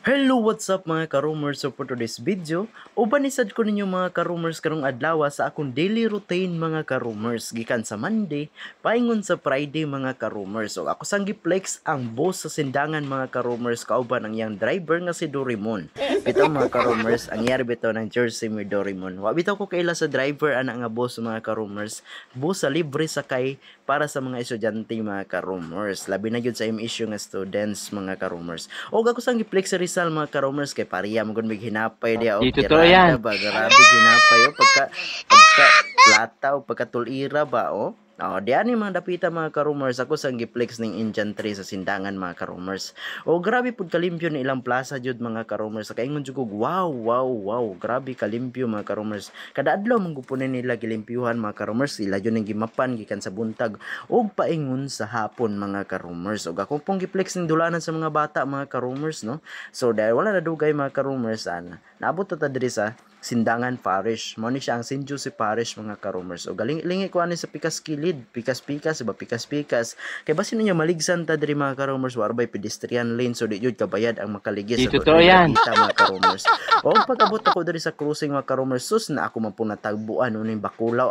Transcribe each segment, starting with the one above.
Hello, what's up mga ka-roomers? So for today's video, ubanisad ko ninyo mga ka-roomers karong adlaw sa akong daily routine mga ka-roomers. Gikan sa Monday, paingon sa Friday mga ka-roomers. So ako sang giplex ang boss sa sindangan mga ka-roomers kauban ang iyang driver nga si Doraemon. Bitaw mga ka-roomers, ang yari bitaw ng jersey ni Doraemon. Wa bitaw ko kaila sa driver ana nga boss mga ka-roomers. Boss sa libre sakay para sa mga estudyante mga ka-roomers. Labi na gyud sa issue nga students mga ka-roomers. O ako sang giplex sa Rizal mga ka-roomers kay pariya mo gun mig hinapay dia Di og totoo yan. tirada ba grabe hinapay o pagka plata o pagka tulira ba o. Diyan ni mga dapita mga ka-roomers ako sang giplex ning infantry sa sindangan mga ka-roomers. O grabe pud kalimpyo ni ilang plaza jud mga ka-roomers. Kaingon jud ko wow, grabe kalimpyo mga ka-roomers. Kada adlaw man gupunin nila gilimpyuhan mga ka-roomers. Sila jud ning gimapan gikan sa buntag og paingon sa hapon mga ka-roomers. Og ako pong giplex ning dulanan sa mga bata mga ka-roomers no. So dahil wala na dugay mga ka-roomers naabot ta diri sa Sindangan Parish. Mo ni siya ang St. Joseph Parish mga ka-roomers. O galing-lingi ko ani sa pikas kilid, pikas-pikas ba pikas-pikas. Kay basin niyo maligsan ta diri mga ka-roomers warbay pedestrian lane so di jud kabayad ang makaligis Di sa totoo yan. dapita mga ka-roomers. O pag-abot ako diri sa crossing mga ka-roomers sus na ako man po natagbuan uning bakulaw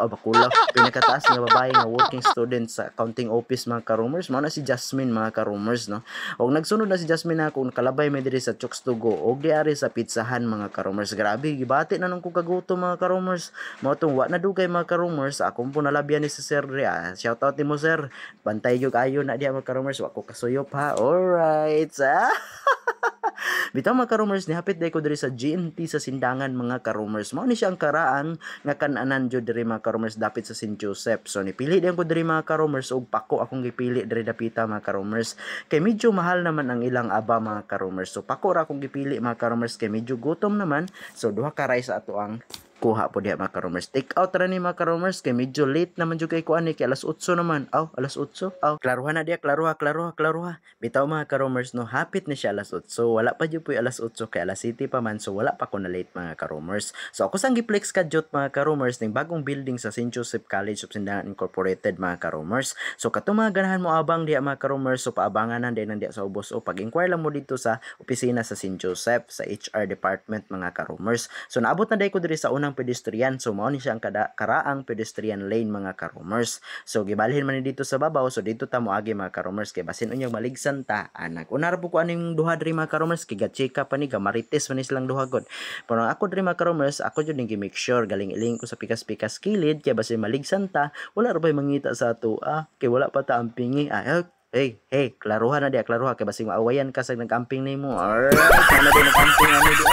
pinakataas nga babae nga working student sa accounting office mga ka-roomers. Mao na si Jasmine mga ka-roomers no. Og nagsunod na si Jasmine na kung kalabay may diri sa Chokes to Go og diari sa pizzahan mga ka-roomers. Grabe gibati na nung kong kagutom mga ka-roomers. Mao tong wa na dugay mga ka-roomers. Akong po nalabyan ni si Sir Ria. Shout out nimo Sir. Bantay gyud ayo na diha mga ka-roomers. Wa ko kasuyop ha. Alright. Bitaw mga ka-roomers nihapit day ko diri sa GNT sa sindangan mga ka-roomers. Mao ni siya ang karaan nga kan-anan jud diri mga ka-roomers dapit sa St. Joseph. So nipili din ko diri mga ka-roomers og pako akong gipili diri dapita mga ka-roomers. Kay medyo mahal naman ang ilang aba mga ka-roomers. So pako ra akong gipili mga ka-roomers kay medyo gutom naman. So duha ka rice ato ang kuha po diha mga ka-roomers. Take out ra ni mga ka-roomers kay medyo late naman jud kay kuan kay alas 8 naman. Alas 8. Klaruha na diha, klaruha. Bitaw mga ka-roomers no, hapit ni siya alas 8. Wala pa jud puy alas 8 kay alas 7 pa man. So wala pa ko na late mga ka-roomers. So ako sang giplex kadyot mga ka-roomers ning bagong building sa St. Joseph College of Sindangan Incorporated mga ka-roomers. So katong mga ganahan mo abang diha mga ka-roomers, so paabanganan din nandiya sa ubos o pag-inquire lang mo dito sa opisina sa St. Joseph sa HR department mga ka-roomers. So naabot na day ko diri sa unang pedestrian. So mao ni siya ang karaang pedestrian lane mga ka-roomers. So gibalhin man ni dito sa babaw. So dito ta moagi mga ka-roomers kay basin unyong maligsan ta anak. Una ra po ko aning duha diri mga ka-roomers kay ga-check pa ni gamarites man ni silang duha god. Pero ako diri mga ka-roomers, ako jud ning gi-make sure galing iling ko sa pikas-pikas kilid kay basin maligsan ta wala ra bay mangita sa ato kay wala pa ta ang pingi hey, klaruha na dia, klaruha kay basing maawayan ka sa nagcamping nimo. Alright, sana din nagcamping ani di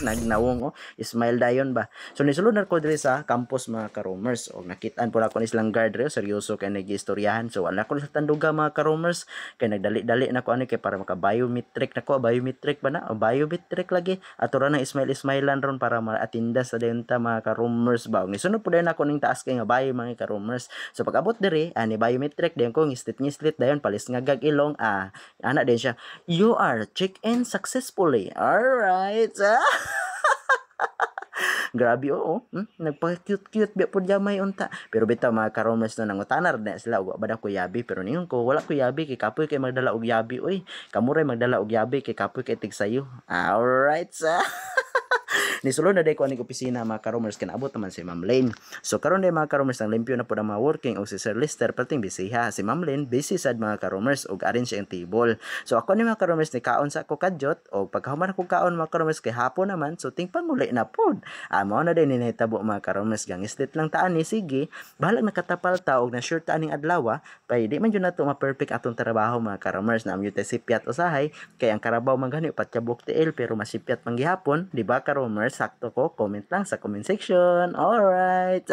nagnawong smile dayon ba. So nisulod na ko diri sa campus mga ka-roomers. Og nakitaan po ako ni silang guard diri, seryoso kay nagistoryahan. So wala ko sa tanduga mga ka-roomers kay nagdali-dali na ko ani kay para maka biometric biometric ba na? O biometric lagi. Ato ra na smile-smilean ron para maatinda sa dayon ta mga ka-roomers ba. Og nisunod po dayon ako ning taas kay nga bio mga ka-roomers. So pag abot diri ani biometric dayon ko ngislit dayon palis nga gag ilong ana din siya, you are check-in successfully. Alright. Grabe nagpa-cute biya pud gamay unta. Pero bitaw mga ka-roomers no nangutanar na sila ug bada ko yabi pero ningon ko wala ko yabi kay kapoy kay magdala og yabi oy. Kamuray magdala og yabi kay kapoy kay tig sayo. Alright. Nisulod na day ko aning opisina mga ka-roomers kinaabot naman si Ma'am Lane. So karon day mga ka-roomers ang limpyo na pud ang mga working og si Sir Lister pating bisiha. Si Ma'am Lane busy sad mga ka-roomers og arrange siya ang table. So ako ni mga ka-roomers ni kaon sa ako kadyot og pagkahuman ako kaon mga ka-roomers kay hapon naman so ting panguli na pud. Mao na day ni nahitabo mga ka-roomers gangislit lang taan ni sige bahalag nakatapal ta og na sure ta aning adlaw pay di man jud nato ma-perfect atong trabaho mga ka-roomers na amyo sipyat usahay kay ang karabaw man gani patyabok tiil pero masipyat man gihapon di ba ka-roomers? Sakto ko, comment lang sa comment section. Alright.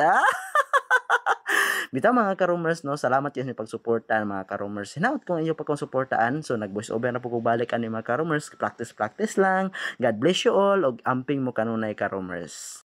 Bitaw mga ka-roomers no, salamat yun sa pagsuporta mga ka-roomers. Hinaut ko inyo pa kong suportaan. So nag-voice over na po ko balik ani mga ka-roomers. Practice lang. God bless you all og amping mo kanunay ka-roomers.